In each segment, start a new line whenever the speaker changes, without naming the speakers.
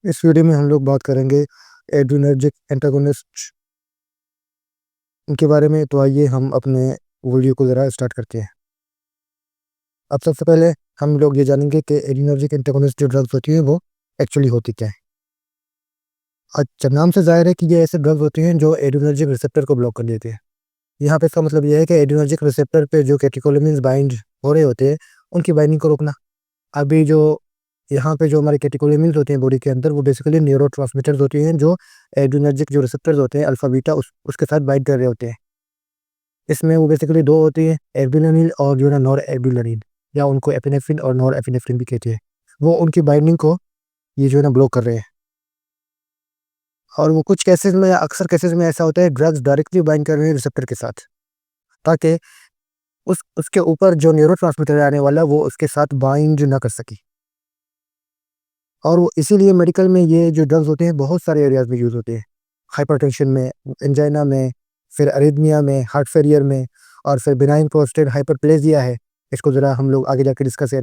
इस वीडियो में हम लोग बात करेंगे एड्रिनर्जिक एंटागोनिस्ट के बारे में। तो आइए हम अपने वीडियो को ज़रा स्टार्ट करते हैं। अब सबसे पहले हम लोग ये जानेंगे कि एड्रिनर्जिक एंटागोनिस्ट जो ड्रग्स होती हैं वो एक्चुअली होती क्या है। अच्छा, नाम से जाहिर है कि ये ऐसे ड्रग्स होती हैं जो एड्रिनर्जिक रिसेप्टर को ब्लॉक कर देते हैं। यहाँ पे इसका मतलब ये है कि एड्रिनर्जिक रिसेप्टर पे जो कैटेकोलामिन्स बाइंड हो रहे होते हैं उनकी बाइंडिंग को रोकना। अभी जो यहाँ पे जो हमारे कैटेकोलामिन्स होते हैं बॉडी के अंदर, वो बेसिकली न्यूरोट्रांसमीटर्स होती हैं जो एड्रिनर्जिक जो रिसेप्टर्स होते हैं अल्फा बीटा उसके साथ बाइंड कर रहे होते हैं। इसमें वो बेसिकली दो होती हैं, एड्रेनालिन और जो है ना नॉर एड्रेनालिन, या उनको एपिनेफ्रिन और नॉर एपिनेफ्रिन भी कहते हैं। वो उनकी बाइंडिंग को ये जो है ना ब्लॉक कर रहे हैं। और वो कुछ केसेस में या अक्सर केसेस में ऐसा होता है ड्रग्स डायरेक्टली बाइंड कर रहे हैं रिसेप्टर के साथ, ताकि उसके ऊपर जो न्यूरोट्रांसमीटर आने वाला वो उसके साथ बाइंड ना कर सके। और वो इसीलिए मेडिकल में ये जो ड्रग्स होते हैं बहुत सारे एरियाज में यूज़ होते हैं। हाइपरटेंशन में, एंजाइना में, फिर अरिथमिया में, हार्ट फेलियर में, और फिर बिनाइन प्रोस्टेट हाइपरप्लेजिया है। इसको ज़रा हम लोग आगे जाके डिस्कस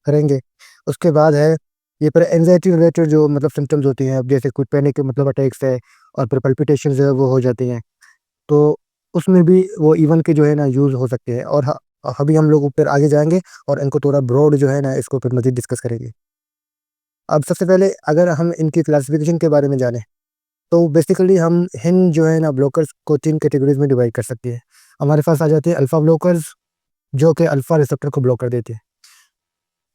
करेंगे। उसके बाद है ये पर एंजाइटी रिलेटेड जो मतलब सिम्टम्स होती हैं, अब जैसे कुछ पैनिक मतलब अटैक्स है और फिर पल्पिटेशन जो है वो हो जाती हैं, तो उसमें भी वो इवन के जो है ना यूज़ हो सकते हैं। और अभी हम लोग ऊपर आगे जाएंगे और इनको थोड़ा ब्रॉड जो है ना इसको फिर मज़ीद डिस्कस करेंगे। अब सबसे पहले अगर हम इनकी क्लासिफिकेशन के बारे में जानें, तो बेसिकली हम इन जो है ना ब्लॉकर्स को 3 कैटेगरीज में डिवाइड कर सकते हैं। हमारे पास आ जाते हैं अल्फ़ा ब्लॉकर्स, जो कि अल्फ़ा रिसेप्टर को ब्लॉक कर देते हैं।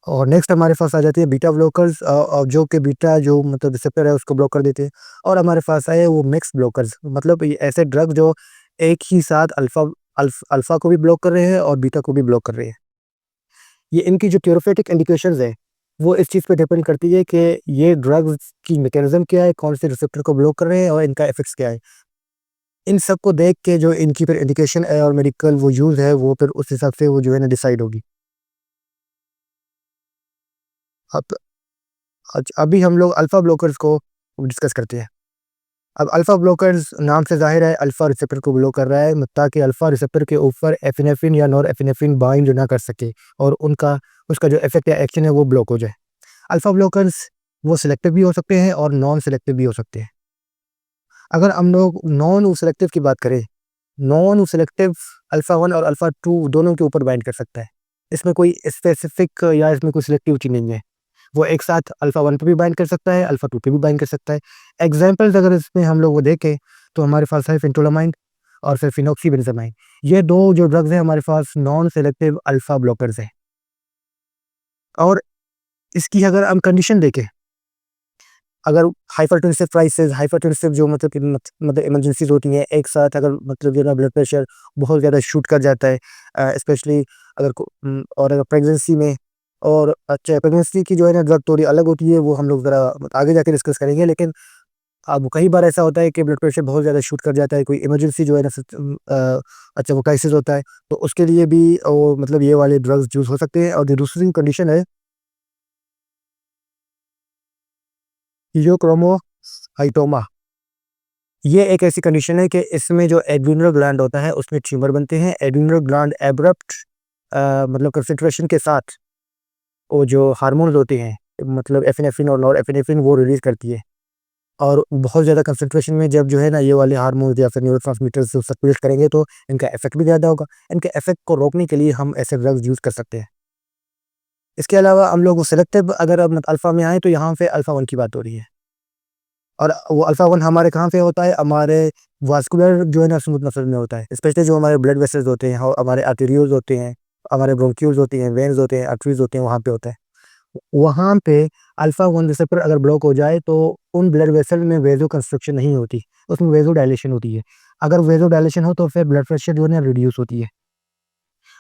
और नेक्स्ट हमारे पास आ जाती है बीटा ब्लॉकर्स, जो कि बीटा जो मतलब रिसेप्टर है उसको ब्लॉक कर देते हैं। और हमारे पास आए वो मिक्स ब्लॉकर्स, मतलब ये ऐसे ड्रग जो एक ही साथ अल्फ़ा को भी ब्लॉक कर रहे हैं और बीटा को भी ब्लॉक कर रहे हैं। ये इनकी जो थ्योरेटिक इंडिकेशंस है वो इस चीज़ पे डिपेंड करती है कि ये ड्रग्स की मैकेनिज्म क्या है, कौन से रिसेप्टर को ब्लॉक कर रहे हैं और इनका इफेक्ट्स क्या है। इन सब को देख के जो इनकी फिर इंडिकेशन है और मेडिकल वो यूज़ है वो फिर उस हिसाब से वो जो है ना डिसाइड होगी। अब अभी हम लोग अल्फ़ा ब्लॉकर्स को डिस्कस करते हैं। अब अल्फ़ा ब्लॉकर्स नाम से ज़ाहिर है अल्फ़ा रिसेप्टर को ब्लॉक कर रहा है, ताकि अल्फ़ा रिसेप्टर के ऊपर एपिनेफ्रिन या नॉर एपिनेफ्रिन बाइंड ना कर सके और उनका उसका जो इफेक्ट या एक्शन है वो ब्लॉक हो जाए। अल्फ़ा ब्लॉकर्स वो सिलेक्टिव भी हो सकते हैं और नॉन सिलेक्टिव भी हो सकते हैं। अगर हम लोग नॉन सेलेक्टिव की बात करें, नॉन सेलेक्टिव अल्फ़ा 1 और अल्फ़ा 2 दोनों के ऊपर बाइंड कर सकता है। इसमें कोई स्पेसिफिक या इसमें कोई सिलेक्टिविटी नहीं है। वो एक साथ अल्फ़ा 1 पे भी बाइंड कर सकता है, अल्फ़ा 2 पे भी बाइंड कर सकता है। एग्ज़ाम्पल्स अगर इसमें हम लोग वो देखें तो हमारे पास है फेंटोलामाइन और फिर फिनॉक्सीबेंज़ामाइन। ये 2 जो ड्रग्स हैं हमारे पास नॉन सेलेक्टिव अल्फ़ा ब्लॉकर्स हैं। और इसकी अगर हम कंडीशन देखें, अगर हाइपरटेंसिव क्राइसिस, हाइपरटेंसिव जो मतलब कि मतलब इमरजेंसीज़ होती हैं, एक साथ अगर मतलब जो है ना ब्लड प्रेशर बहुत ज़्यादा शूट कर जाता है, स्पेशली और अगर प्रेगनेंसी में। और अच्छा, प्रेगनेंसी की जो है ना ड्रग थोड़ी अलग होती है, वो हम लोग ज़रा आगे जाके डिस्कस करेंगे। लेकिन अब कई बार ऐसा होता है कि ब्लड प्रेशर बहुत ज़्यादा शूट कर जाता है, कोई इमरजेंसी जो है ना अच्छा वो क्राइसिस होता है, तो उसके लिए भी वो मतलब ये वाले ड्रग्स यूज़ हो सकते हैं। और जो दूसरी कंडीशन है हीलियोक्रोमोसाइटोमा, ये एक ऐसी कंडीशन है कि इसमें जो एड्रिनल ग्लैंड होता है उसमें ट्यूमर बनते हैं। एड्रिनल ग्लैंड एब्रप्ट मतलब कंसंट्रेशन के साथ वो जो हार्मोन्स होते हैं, मतलब एपिनेफ्रिन और नॉर एपिनेफ्रिन, वो रिलीज करती है। और बहुत ज़्यादा कंसंट्रेशन में जब जो है ना ये वाले हार्मोन्स या फिर न्यूरोट्रांसमीटर्स सर्कुलेट करेंगे तो इनका इफेक्ट भी ज़्यादा होगा। इनके इफेक्ट को रोकने के लिए हम ऐसे ड्रग्स यूज़ कर सकते हैं। इसके अलावा हम लोग सेलेक्टिव अगर अब अल्फा में आए तो यहाँ पे अल्फा 1 की बात हो रही है। और वो अल्फ़ा 1 हमारे कहाँ पे होता है? हमारे वास्कुलर जो है ना स्मूथ मसल में होता है। स्पेशली जो हमारे ब्लड वेसल्स होते हैं, हमारे आर्टेरियोल्स होते हैं, हमारे ब्रोंक्यूल्स होती हैं, वेन्स होते हैं, आर्टरीज़ होते हैं, वहाँ पे होता है। वहाँ पे अल्फ़ा 1 रिसेप्टर अगर ब्लॉक हो जाए तो उन ब्लड वेसल में वेसो कंस्ट्रक्शन नहीं होती, उसमें वेसो डायलेशन होती है। अगर वेसो डायलेशन हो तो फिर ब्लड प्रेशर जो है ना रिड्यूस होती है।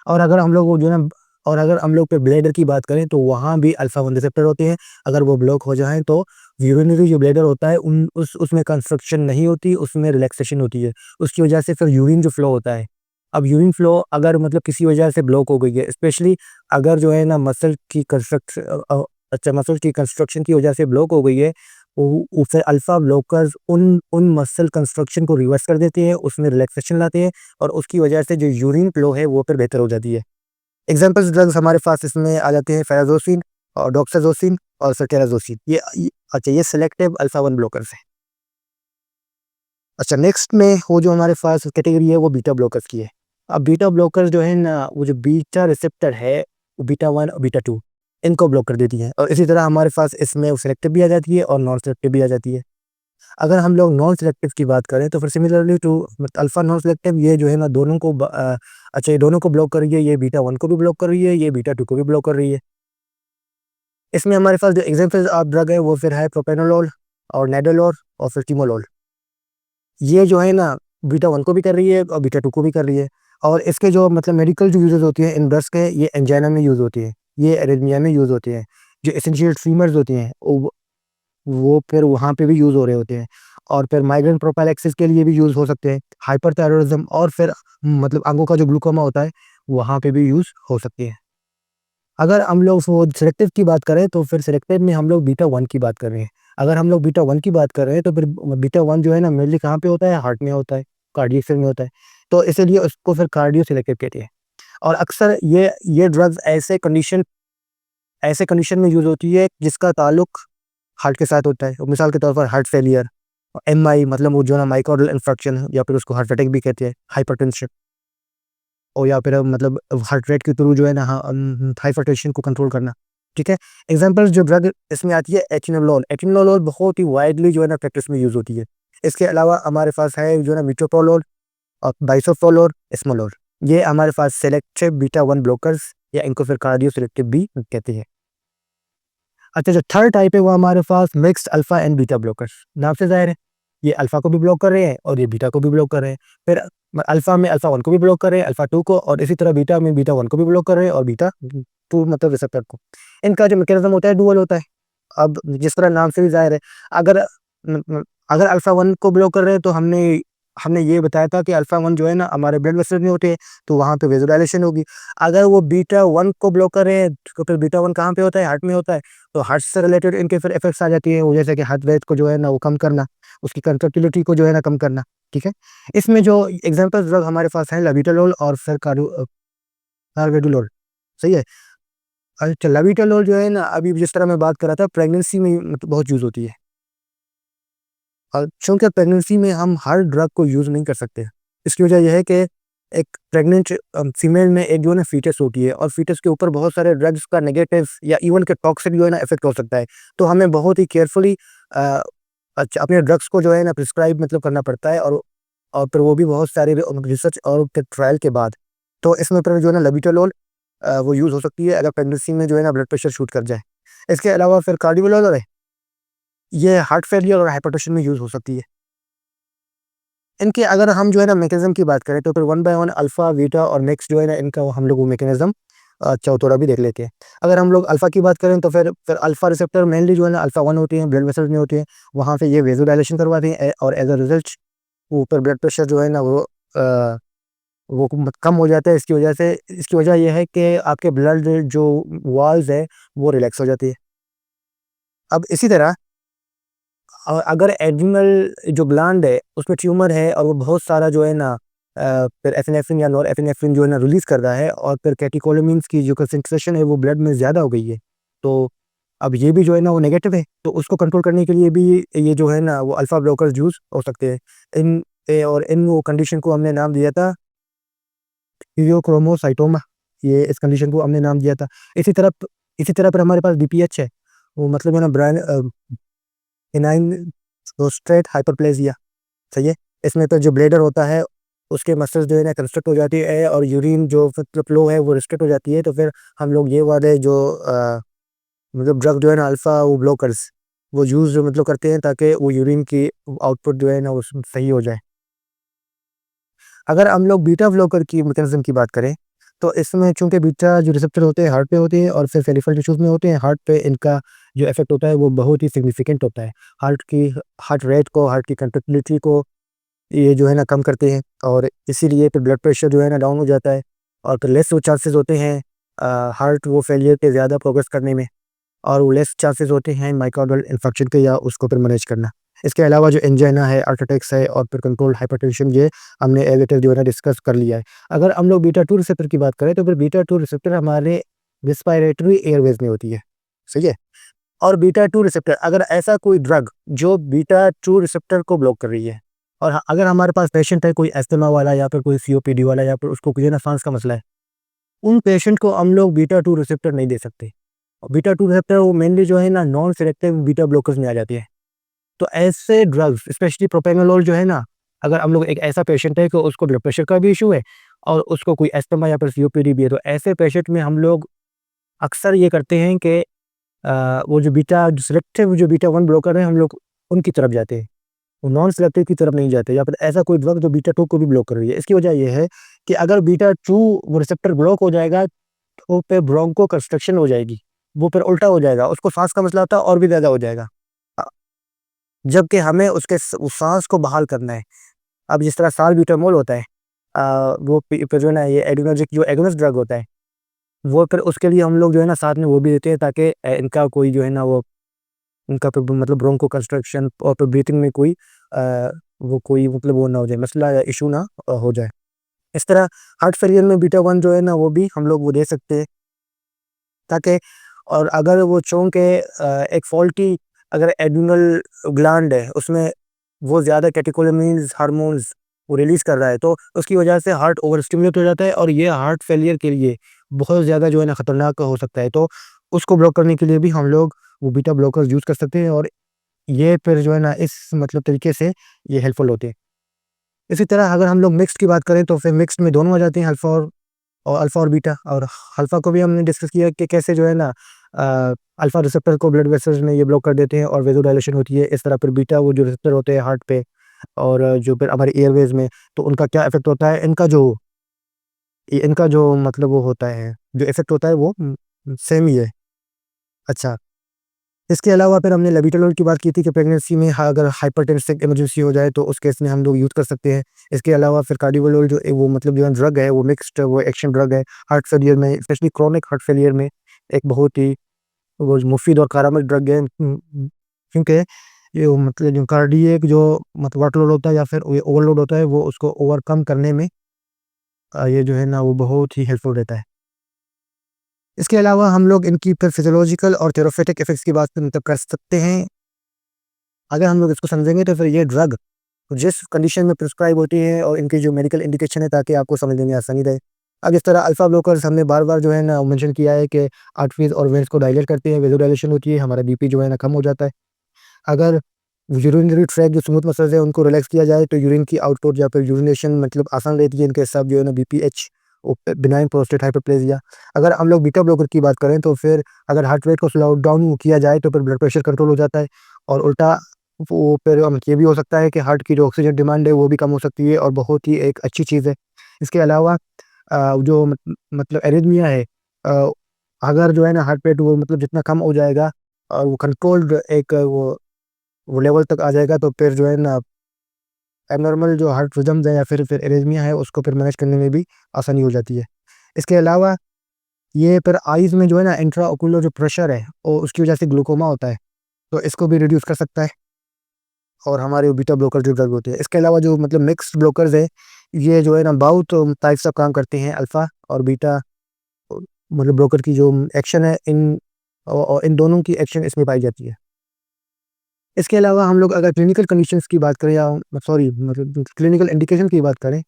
और अगर हम लोग वो जो है ना और अगर हम लोग पे ब्लैडर की बात करें तो वहाँ भी अल्फ़ा 1 रिसेप्टर होते हैं। अगर वो ब्लॉक हो जाएँ तो यूरिनरी जो ब्लैडर होता है उन उसमें कंस्ट्रक्शन नहीं होती, उसमें रिलैक्सेशन होती है। उसकी वजह से फिर यूरिन जो फ्लो होता है, अब यूरिन फ्लो अगर मतलब किसी वजह से ब्लॉक हो गई है, स्पेशली अगर जो है ना मसल की कंस्ट्रक्शन की वजह से ब्लॉक हो गई है, वो फिर अल्फ़ा ब्लॉकर्स उन उन मसल कंस्ट्रक्शन को रिवर्स कर देते हैं, उसमें रिलैक्सेशन लाते हैं और उसकी वजह से जो यूरिन फ्लो है वो फिर बेहतर हो जाती है। एग्जाम्पल्स ड्रग्स हमारे पास इसमें आ जाते हैं फेराज़ोसिन और डॉक्साजोसिन और सल्फेराजोसिन, अच्छा ये सेलेक्टिव अल्फा 1 ब्लॉकर्स हैं। अच्छा नेक्स्ट में वो जो हमारे पास कैटेगरी है वो बीटा ब्लॉकर्स की है। अब बीटा ब्लॉकर्स जो है ना, वो जो बीटा रिसेप्टर है, वो बीटा 1 और बीटा 2 इनको ब्लॉक कर देती है, और इसी तरह हमारे पास इसमें वो सेलेक्टिव भी आ जाती है और नॉन सेलेक्टिव भी आ जाती है। अगर हम लोग नॉन सेलेक्टिव की बात करें तो फिर similarly to alpha non selective, ये जो है ना दोनों को अच्छा ये दोनों को ब्लॉक कर रही है, ये बीटा 1 को भी ब्लॉक कर रही है, ये बीटा 2 को भी ब्लॉक कर रही है। इसमें हमारे पास जो एग्जाम्पल्स ऑफ ड्रग है वो फिर है प्रोपेनोलोल और नेडोलोल और फिर टिमोलोल। ये जो है ना बीटा 1 को भी कर रही है और बीटा 2 को भी कर रही है, और इसके जो मतलब मेडिकल जो यूजेस होती हैं इन ड्रग्स के, ये एंजाइना में यूज़ होती है, ये एरिथमिया में यूज़ होती है, जो एसेंशियल ट्रीमर्स होती हैं वो फिर वहाँ पे भी यूज़ हो रहे होते हैं, और फिर माइग्रेन प्रोफाइलैक्सिस के लिए भी यूज़ हो सकते हैं, हाइपरथायरॉयडिज्म और फिर मतलब आंखों का जो ग्लूकोमा होता है वहाँ पे भी यूज़ हो सकती है। अगर हम लोग वो सिलेक्टिव की बात करें तो फिर सिलेक्टिव में हम लोग बीटा 1 की बात कर रहे हैं। अगर हम लोग बीटा 1 की बात कर रहे हैं तो फिर बीटा 1 जो है ना मेनली कहाँ पे होता है? हार्ट में होता है, कार्डियक सेल में होता है। तो इसीलिए उसको फिर कार्डियो सिलेक्टिव कहते हैं। और अक्सर ये ड्रग्स ऐसे कंडीशन में यूज़ होती है जिसका ताल्लुक हार्ट के साथ होता है। मिसाल के तौर पर हार्ट फेलियर, एमआई मतलब वो जो है ना मायोकार्डियल इंफार्क्शन, या फिर उसको हार्ट अटैक भी कहते हैं, हाइपरटेंशन, और या फिर मतलब हार्ट रेट के थ्रू जो है ना हाइपरटेंशन को कंट्रोल करना। ठीक है। एग्जांपल्स जो ड्रग इसमें आती है एथिनोलोल। एथिनोलोल बहुत ही वाइडली जो है ना प्रैक्टिस में यूज़ होती है। इसके अलावा हमारे पास है जो है ना मिटोप्रोलोल और बाइसोप्रोलोल, एस्मोलोल। ये हमारे पास सेलेक्टिव बीटा 1 ब्लॉकर्स, या इनको फिर कार्डियो सिलेक्टिव भी कहते हैं। अच्छा जो थर्ड टाइप है वो हमारे पास mixed alpha and beta blockers. नाम से ज़ाहिर है ये अल्फा को भी ब्लॉक कर रहे हैं और ये बीटा को भी ब्लॉक कर रहे हैं। फिर अल्फा में अल्फा 1 को भी ब्लॉक कर रहे हैं, अल्फा 2 को, और इसी तरह बीटा में बीटा 1 को भी ब्लॉक कर रहे हैं और बीटा 2 मतलब रिसेप्टर को। इनका जो मैकेनिज्म होता है डुअल होता है। अब जिस तरह नाम से भी ज़ाहिर है, अगर अगर अल्फा 1 को ब्लॉक कर रहे हैं तो हमने हमने ये बताया था कि अल्फा 1 जो है ना हमारे ब्लड वेसल्स में होते हैं, तो वहाँ पे वेसोडाइलेशन होगी। अगर वो बीटा 1 को ब्लॉक कर रहे हैं तो फिर बीटा 1 कहाँ पे होता है? हार्ट में होता है। तो हार्ट से रिलेटेड इनके फिर इफेक्ट्स आ जाती है, वो जैसे कि हार्ट रेट को जो है ना वो कम करना, उसकी कंट्रैक्टिलिटी को जो है ना कम करना। ठीक है। इसमें जो एग्जांपल ड्रग हमारे पास हैं लाबिटालोल और फिर कार्वेडोलोल। सही है। अच्छा लाबिटालोल जो है ना अभी जिस तरह मैं बात कर रहा था प्रेगनेंसी में मतलब बहुत यूज़ होती है, और चूँकि प्रेगनेंसी में हम हर ड्रग को यूज़ नहीं कर सकते। इसकी वजह यह है कि एक प्रेग्नेंट फीमेल में एक जो है ना फीटस होती है, और फीटस के ऊपर बहुत सारे ड्रग्स का नेगेटिव या इवन के टॉक्सिक जो है ना इफेक्ट हो सकता है। तो हमें बहुत ही केयरफुली अच्छा अपने ड्रग्स को जो है ना प्रिस्क्राइब मतलब करना पड़ता है, और फिर वो भी बहुत सारे रिसर्च और फिर ट्रायल के बाद। तो इसमें फिर जो है ना लाबिटालोल वो यूज़ हो सकती है अगर प्रेगनेंसी में जो है ना ब्लड प्रेशर शूट कर जाए। इसके अलावा फिर कार्डियोलोल है, ये हार्ट फेलियर और हाइपरटेंशन में यूज़ हो सकती है। इनके अगर हम जो है ना मैकेनिज्म की बात करें तो फिर 1 बाय 1 अल्फा, बीटा और नेक्स्ट जो है ना इनका हम लोग वो मैकेनिज्म चौथोड़ा भी देख लेते हैं। अगर हम लोग अल्फा की बात करें तो फिर अल्फा रिसेप्टर मेनली जो है ना अल्फा 1 होती है, ब्लड वेसल्स में होती है, वहाँ पे ये वेसोडाइलेशन करवाते हैं, और एज अ रिजल्ट ऊपर ब्लड प्रेशर जो है ना वो कम हो जाता है। इसकी वजह यह है कि आपके ब्लड जो वाल्स है वो रिलैक्स हो जाती है। अब इसी तरह अगर एड्रिनल जो ग्लैंड है उसमें ट्यूमर है और वो बहुत सारा जो है ना फिर एफिनेफ्रिन या नॉर एफिनेफ्रिन जो है ना रिलीज कर रहा है, और फिर कैटेकोलामिन्स की जो कंसंट्रेशन है वो ब्लड में ज़्यादा हो गई है, तो अब ये भी जो है ना वो नेगेटिव है, तो उसको कंट्रोल करने के लिए भी ये जो है ना वो अल्फा ब्लॉकर्स यूज हो सकते हैं। और इन वो कंडीशन को हमने नाम दिया था हीलियोक्रोमोसाइटोमा। ये इस कंडीशन को हमने नाम दिया था। इसी तरह इसी तरह पर हमारे पास बीपीएच है, वो मतलब है ना ब्राइन इनाइन प्रोस्टेट हाइपरप्लेजिया। सही है। इसमें तो जो ब्लेडर होता है उसके मसल्स जो है ना कंस्ट्रक्ट हो जाती है, और यूरिन जो मतलब फ्लो है वो रिस्ट्रिक्ट हो जाती है, तो फिर हम लोग ये वाले जो मतलब ड्रग जो है ना अल्फा वो ब्लॉकर्स वो यूज़ मतलब करते हैं ताकि वो यूरिन की आउटपुट जो है ना वो सही हो जाए। अगर हम लोग बीटा ब्लॉकर की मैकेनिज्म की बात करें तो इसमें चूंकि बीटा जो रिसेप्टर होते हैं हार्ट पे होते हैं और फिर पेरिफेरल टिश्यूज में होते हैं, हार्ट पे इनका जो इफेक्ट होता है वो बहुत ही सिग्निफिकेंट होता है। हार्ट रेट को, हार्ट की कंट्रक्टिलिटी को ये जो है ना कम करते हैं, और इसीलिए फिर ब्लड प्रेशर जो है ना डाउन हो जाता है, और फिर लेस वो चांसेस होते हैं हार्ट वो फेलियर के ज़्यादा प्रोग्रेस करने में, और वो लेस चांसेस होते हैं माइक्रोबियल इन्फेक्शन के या उसको फिर मैनेज करना। इसके अलावा जो एंजाइना है, हार्ट अटैक्स है और फिर कंट्रोल्ड हाइपरटेंशन, ये हमने एविटर जो है ना डिस्कस कर लिया है। अगर हम लोग बीटा 2 रिसेप्टर की बात करें तो फिर बीटा 2 रिसेप्टर हमारे रिस्पायरेटरी एयरवेज में होती है। सही है। और बीटा 2 रिसेप्टर, अगर ऐसा कोई ड्रग जो बीटा 2 रिसेप्टर को ब्लॉक कर रही है, और अगर हमारे पास पेशेंट है कोई अस्थमा वाला या फिर कोई सीओपीडी वाला या फिर उसको कोई ना सांस का मसला है, उन पेशेंट को हम लोग बीटा 2 रिसेप्टर नहीं दे सकते। बीटा 2 रिसेप्टर वो मेनली जो है ना नॉन सिलेक्टिव बीटा ब्लॉकर्स में आ जाती है। तो ऐसे ड्रग्स स्पेशली प्रोपेनोलोल जो है ना, अगर हम लोग एक ऐसा पेशेंट है कि उसको ब्लड प्रेशर का भी इशू है और उसको कोई अस्थमा या फिर सीओपीडी भी है, तो ऐसे पेशेंट में हम लोग अक्सर ये करते हैं कि वो जो बीटा सिलेक्टिव जो बीटा 1 ब्लॉकर है हम लोग उनकी तरफ जाते हैं, वो नॉन सिलेक्टिव की तरफ नहीं जाते, या फिर ऐसा कोई ड्रग जो बीटा 2 को भी ब्लॉक कर रही है। इसकी वजह ये है कि अगर बीटा 2 वो रिसेप्टर ब्लॉक हो जाएगा तो पे ब्रोंको कंस्ट्रक्शन हो जाएगी, वो फिर उल्टा हो जाएगा, उसको सांस का मसला होता है और भी ज़्यादा हो जाएगा। अ, जबकि हमें उस सांस को बहाल करना है। अब जिस तरह साल्ब्यूटामोल होता है, वो फिर जो है ना ये एड्रेनर्जिक जो एगोनिस्ट ड्रग होता है, वो फिर उसके लिए हम लोग जो है ना साथ में वो भी देते हैं ताकि इनका कोई जो है ना वो उनका फिर मतलब ब्रोंको कंस्ट्रक्शन और फिर ब्रीथिंग में कोई वो कोई मतलब वो ना हो जाए, मसला या इशू ना हो जाए। इस तरह हार्ट फेलियर में बीटा 1 जो है ना वो भी हम लोग वो दे सकते हैं ताकि, और अगर वो चूँकि एक फ़ॉल्टी अगर एड्रिनल ग्लैंड है, उसमें वो ज़्यादा कैटेकोलामिन्स हार्मोन्स वो रिलीज़ कर रहा है, तो उसकी वजह से हार्ट ओवर स्टिमुलेट हो जाता है और ये हार्ट फेलियर के लिए बहुत ज़्यादा जो है ना खतरनाक हो सकता है। तो उसको ब्लॉक करने के लिए भी हम लोग वो बीटा ब्लॉकर्स यूज़ कर सकते हैं, और ये फिर जो है ना इस मतलब तरीके से ये हेल्पफुल होते हैं। इसी तरह अगर हम लोग मिक्स्ड की बात करें तो फिर मिक्स्ड में दोनों आ जाते हैं, अल्फ़ा और बीटा। और अल्फ़ा को भी हमने डिस्कस किया कि कैसे जो है ना अल्फ़ा रिसेप्टर को ब्लड वेसल्स में ये ब्लॉक कर देते हैं और वेज़ोडाइलेशन होती है। इस तरह फिर बीटा वो जो रिसेप्टर होते हैं हार्ट पे और जो फिर हमारे एयरवेज़ में, तो उनका क्या इफ़ेक्ट होता है, इनका जो मतलब वो होता है, जो इफ़ेक्ट होता है वो सेम ही है। अच्छा, इसके अलावा फिर हमने लेविटोलोल की बात की थी कि प्रेगनेंसी में अगर हाइपरटेंसिव इमरजेंसी हो जाए तो उस केस में हम लोग यूज़ कर सकते हैं। इसके अलावा फिर कार्डियोलोल जो वो मतलब जो ड्रग है वो मिक्स्ड वो एक्शन ड्रग है, हार्ट फेलियर में स्पेशली क्रोनिक हार्ट फेलियर में एक बहुत ही वो मुफीद और कारामद ड्रग है। क्योंकि ये वो मतलब जो कार्डियक जो मतलब वर्कलोड होता है या फिर ये ओवरलोड होता है वो उसको ओवरकम करने में ये जो है ना वो बहुत ही हेल्पफुल रहता है। इसके अलावा हम लोग इनकी फिर फिजियोलॉजिकल और थेराप्यूटिक इफ़ेक्ट्स की बात मतलब कर सकते हैं। अगर हम लोग इसको समझेंगे तो फिर ये ड्रग जिस कंडीशन में प्रिस्क्राइब होती है और इनकी जो मेडिकल इंडिकेशन है ताकि आपको समझने में आसानी रहे। अब इस तरह अल्फ़ा ब्लॉकर्स हमने बार-बार जो है ना मेंशन किया है कि आर्टरीज़ और वेन्स को डायलेट करते हैं, वेज़ोडाइलेशन होती है, हमारा बीपी जो है ना कम हो जाता है। अगर यूरिनरी ट्रैक जो स्मूथ मसल्स है उनको रिलैक्स किया जाए तो यूरिन की आउटपुट या फिर यूरिनेशन मतलब आसान रहती है, इनके सब जो है ना बीपीएच बिनाइन प्रोस्टेट हाइपरप्लेजिया। अगर हम लोग बीटा ब्लॉकर की बात करें तो फिर अगर हार्ट रेट को स्लो डाउन किया जाए तो फिर ब्लड प्रेशर कंट्रोल हो जाता है, और उल्टा वो फिर ये भी हो सकता है कि हार्ट की जो ऑक्सीजन डिमांड है वो भी कम हो सकती है, और बहुत ही एक अच्छी चीज़ है। इसके अलावा जो मतलब एरिथमिया है, अ, अगर जो है ना हार्ट रेट वो मतलब जितना कम हो जाएगा और वो कंट्रोल्ड एक वो लेवल तक आ जाएगा तो फिर जो है ना एब्नॉर्मल जो हार्ट रिदम्स है या फिर एरिथमिया है उसको फिर मैनेज करने में भी आसानी हो जाती है। इसके अलावा ये फिर आईज़ में जो है ना इंट्राओकुलर जो प्रेशर है और उसकी वजह से ग्लूकोमा होता है, तो इसको भी रिड्यूस कर सकता है, और हमारे बीटा ब्लॉकर जो ड्रग होते हैं। इसके अलावा जो मतलब मिक्स्ड ब्लॉकर्स है, ये जो है ना बहुत टाइप्स ऑफ काम करते हैं, अल्फ़ा और बीटा मतलब ब्लॉकर की जो एक्शन है इन दोनों की एक्शन इसमें पाई जाती है। इसके अलावा हम लोग अगर क्लिनिकल कंडीशंस की बात करें या सॉरी मतलब क्लिनिकल इंडिकेशन की बात करें,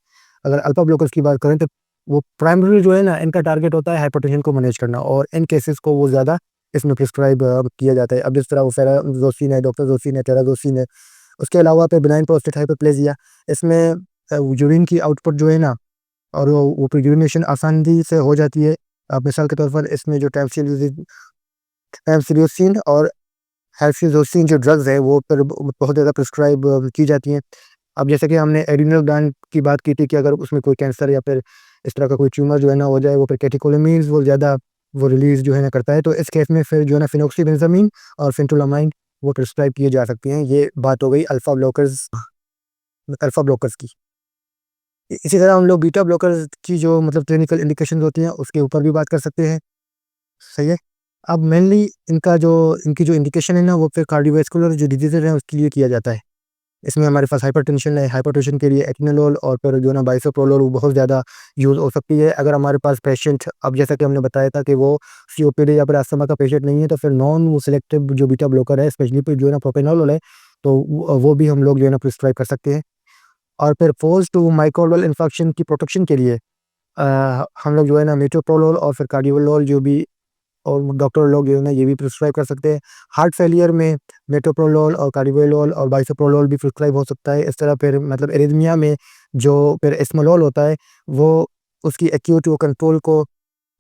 अगर अल्फ़ा ब्लॉकर्स की बात करें तो वो प्राइमरी जो है ना इनका टारगेट होता है हाइपरटेंशन को मैनेज करना, और इन केसेस को वो ज़्यादा इसमें प्रिस्क्राइब किया जाता है। अब जिस तरह वो फेराज़ोसिन है, डॉक्साज़ोसिन है, टेराज़ोसिन है। उसके अलावा फिर बिनाइन प्रोस्टेट हाइपरप्लेजिया, इसमें यूरिन की आउटपुट जो है ना और वो फिर यूरिनेशन आसानी से हो जाती है। मिसाल के तौर पर इसमें जो टैमसिलोसिन और हेल्फिज़ोसिन जो ड्रग्स है वो फिर बहुत ज़्यादा प्रिस्क्राइब की जाती हैं। अब जैसे कि हमने एड्रिनल ग्लैंड की बात की थी कि अगर उसमें कोई कैंसर या फिर इस तरह का कोई ट्यूमर जो है ना हो जाए, वो फिर कैटेकोलामिन्स वो ज़्यादा वो रिलीज़ जो है ना करता है, तो इस केस में फिर जो है ना फेनोक्सिबेंज़ामीन और फेनिटोलामाइन वो प्रिस्क्राइब किए जा सकती हैं। ये बात हो गई अल्फ़ा ब्लॉकर्स की। इसी तरह हम लोग बीटा ब्लॉकर्स की जो मतलब क्लिनिकल इंडिकेशंस होती हैं उसके ऊपर भी बात कर सकते हैं। सही है। अब मेनली इनकी जो इंडिकेशन है ना वो फिर कार्डियोवैस्कुलर जो डिजीज़ेज़ हैं उसके लिए किया जाता है। इसमें हमारे पास हाइपरटेंशन है, हाइपरटेंशन के लिए एटिनोलोल और फिर जो है ना बाइसोप्रोलोल वो बहुत ज़्यादा यूज़ हो सकती है। अगर हमारे पास पेशेंट, अब जैसा कि हमने बताया था कि वो सीओपीडी या फिर अस्थमा का पेशेंट नहीं है, तो फिर नॉन वो सिलेक्टिव जो बीटा ब्लॉकर है, स्पेशली फिर जो है ना प्रोप्रेनोलोल है, तो वो भी हम लोग जो है ना प्रिस्क्राइब कर सकते हैं। और फिर पोस्ट टू माइक्रोबियल इन्फेक्शन की प्रोटेक्शन के लिए हम लोग जो है ना मेटोप्रोलोल और फिर कार्डियोलोल जो भी, और डॉक्टर लोग जो है ना ये भी प्रिस्क्राइब कर सकते हैं। हार्ट फेलियर में मेटोप्रोलोल और कार्डियोलोल और बाइसोप्रोलोल भी प्रिस्क्राइब हो सकता है। इस तरह फिर मतलब एरिथमिया में जो फिर एस्मोलोल होता है, वो उसकी एक्यूट वो कंट्रोल को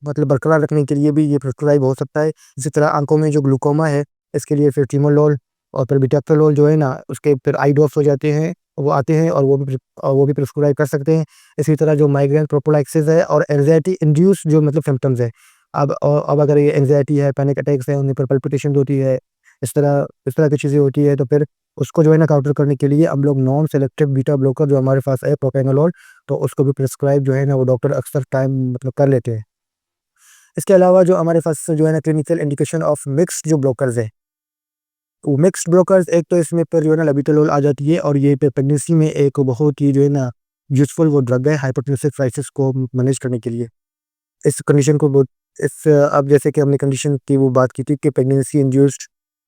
मतलब बरकरार रखने के लिए भी ये प्रिस्क्राइब हो सकता है। इसी तरह आंखों में जो ग्लूकोमा है, इसके लिए फिर टिमोलोल और फिर बिटाप्रोलोल जो है ना, उसके फिर आई ड्रॉप्स हो जाते हैं, वो आते हैं और वो भी प्रिस्क्राइब कर सकते हैं। इसी तरह जो माइग्रेन प्रोफिलैक्सिस है और एंग्जायटी इंड्यूस जो मतलब सिम्पटम्स है, अब अगर ये एंग्जायटी है, पैनिक अटैक्स है, उन्हीं पर पल्पिटेशन होती है, इस तरह की चीज़ें होती है, तो फिर उसको जो है ना काउंटर करने के लिए हम लोग नॉन सेलेक्टिव बीटा ब्लॉकर जो हमारे पास है प्रोप्रानोलोल, तो उसको भी प्रिस्क्राइब जो है ना वो डॉक्टर अक्सर टाइम मतलब कर लेते हैं। इसके अलावा जो हमारे पास जो है ना क्लिनिकल इंडिकेशन ऑफ मिक्स्ड जो ब्लॉकर्स है, वो मिक्स्ड ब्लॉकर्स एक तो इसमें पर जो है ना लाबिटोलोल आ जाती है, और ये पे प्रेगनेंसी में एक बहुत ही जो है ना यूज़फुल वो ड्रग है हाइपोटेंसिव क्राइसिस को मैनेज करने के लिए। इस कंडीशन को बहुत अब जैसे कि हमने कंडीशन की वो बात की थी कि pregnancy induced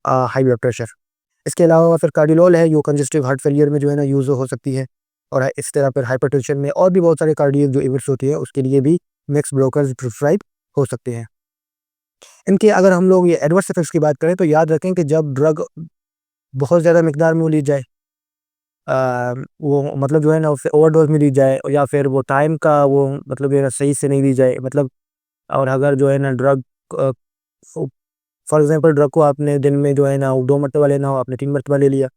high blood pressure. इसके अलावा फिर कार्डियोल है, जो कंजेस्टिव हार्ट फेलियर में जो है ना यूज़ हो सकती है, और इस तरह फिर हाइपरटेंशन में और भी बहुत सारे कार्डियक जो इवेंट्स होती है, उसके लिए भी मिक्स ब्लॉकर्स प्रिस्क्राइब हो सकते हैं। इनके अगर हम लोग ये एडवर्स इफेक्ट्स की बात करें, तो याद रखें कि जब ड्रग बहुत ज़्यादा मिकदार में ली जाए, वो मतलब जो है ना उससे ओवरडोज में ली जाए, या फिर वो टाइम का वो मतलब जो है ना सही से नहीं ली जाए, मतलब और अगर जो है ना ड्रग फॉर एग्जांपल ड्रग को आपने दिन में जो है ना वो 2 मरतबा लेना हो, आपने 3 मरतबा ले लिया,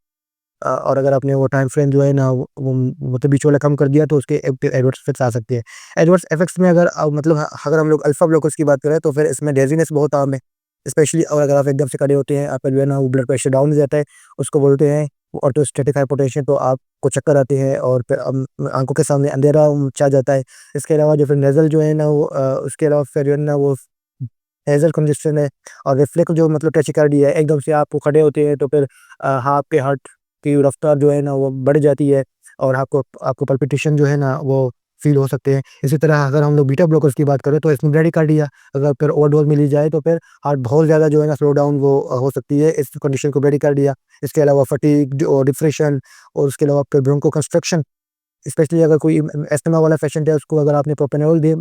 और अगर आपने वो टाइम फ्रेम जो है ना वो मतलब बीच वाला कम कर दिया, तो उसके एडवर्स इफेक्ट्स आ सकते हैं। एडवर्स इफेक्ट्स में अगर मतलब अगर हम लोग अल्फा ब्लॉकर्स की बात करें, तो फिर इसमें डेजीनेस बहुत आम है, स्पेशली और अगर आप एकदम से खड़े होते हैं, आपका जो है ना वो ब्लड प्रेशर डाउन हो जाता है, उसको बोलते हैं ऑर्थोस्टैटिक हाइपोटेंशन, तो आपको चक्कर आते हैं और फिर आंखों के सामने अंधेरा छा जाता है। इसके अलावा जो फिर नेजल जो है ना वो उसके अलावा फिर जो है ना वो नेज़ल कंजेशन है, और रिफ्लेक्स जो मतलब टैचिकार्डिया है, एकदम से आप खड़े होते हैं, तो फिर आपके हार्ट की रफ्तार जो है ना वो बढ़ जाती है, और आपको आपको पल्पिटेशन जो है ना वो फ़ील हो सकते हैं। इसी तरह अगर हम लोग बीटा ब्लॉकर्स की बात करें, तो इसमें ब्रेडिकार्डिया अगर फिर ओवरडोज़ में ली जाए, तो फिर हार्ट बहुत ज़्यादा जो है ना स्लो डाउन वो हो सकती है, इस कंडीशन को ब्रेडिकार्डिया। इसके अलावा फटीग और डिप्रेशन, और उसके अलावा फिर ब्रोंकोकंस्ट्रक्शन, स्पेशली अगर कोई अस्थमा वाला पेशेंट है, उसको अगर आपने प्रोप्रानोल दे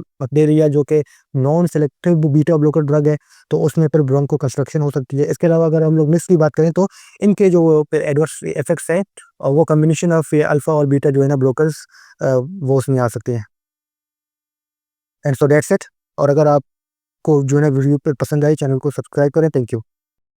दिया, जो कि non selective beta blocker drug है, तो उसमें फिर ब्रोंको कंस्ट्रक्शन हो सकती है। इसके अलावा अगर हम लोग मिस की बात करें, तो इनके जो फिर एडवर्स इफेक्ट्स हैं, और वो कॉम्बिनेशन ऑफ अल्फा और बीटा जो है ना ब्लॉकर्स वो उसमें आ सकते हैं। And so that's it. और अगर आपको जो है ना वीडियो पसंद आई, चैनल को सब्सक्राइब करें। Thank you.